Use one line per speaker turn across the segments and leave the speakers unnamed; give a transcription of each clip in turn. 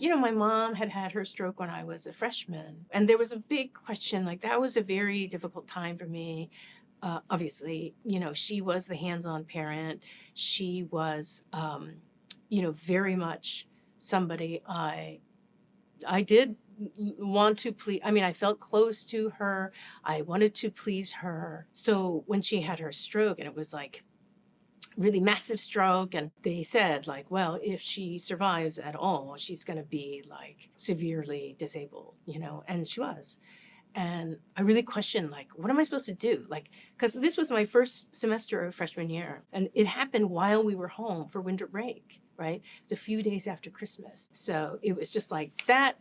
My mom had had her stroke when I was a freshman, and there was a big question. Like, that was a very difficult time for me. Obviously, she was the hands-on parent. She was, very much somebody I did want to please. I mean, I felt close to her. I wanted to please her. So when she had her stroke, and it was like really massive stroke, and they said, like, well, if she survives at all, she's going to be like severely disabled, and she was. And I really questioned, like, what am I supposed to do? Like, because this was my first semester of freshman year, and it happened while we were home for winter break, right? It's a few days after Christmas. So it was just like that,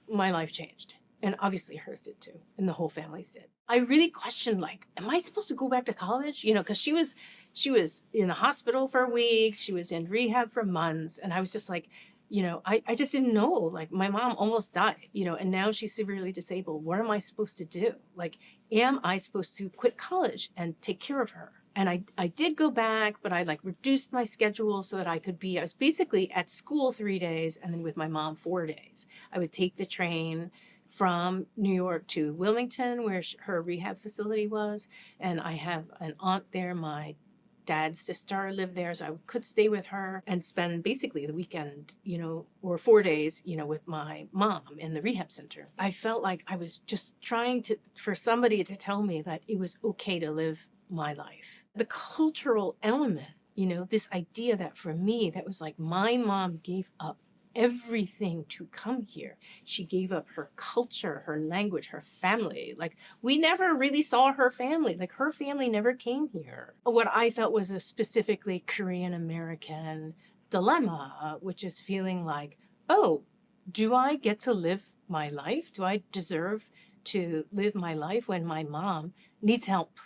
my life changed. And obviously hers did too, and the whole family's did. I really questioned, like, am I supposed to go back to college? Because she was in the hospital for a week, she was in rehab for months, and I was just like, I just didn't know. Like, my mom almost died, and now she's severely disabled. What am I supposed to do? Like, am I supposed to quit college and take care of her? And I did go back, but I like reduced my schedule so that I was basically at school 3 days and then with my mom 4 days. I would take the train from New York to Wilmington, where her rehab facility was. And I have an aunt there, my dad's sister lived there, so I could stay with her and spend basically the weekend, or 4 days, with my mom in the rehab center. I felt like I was just trying for somebody to tell me that it was okay to live my life. The cultural element, this idea that for me, that was like my mom gave up everything to come here. She gave up her culture, her language, her family. Like, we never really saw her family. Like, her family never came here. What I felt was a specifically Korean American dilemma, which is feeling like, oh, do I get to live my life? Do I deserve to live my life when my mom needs help?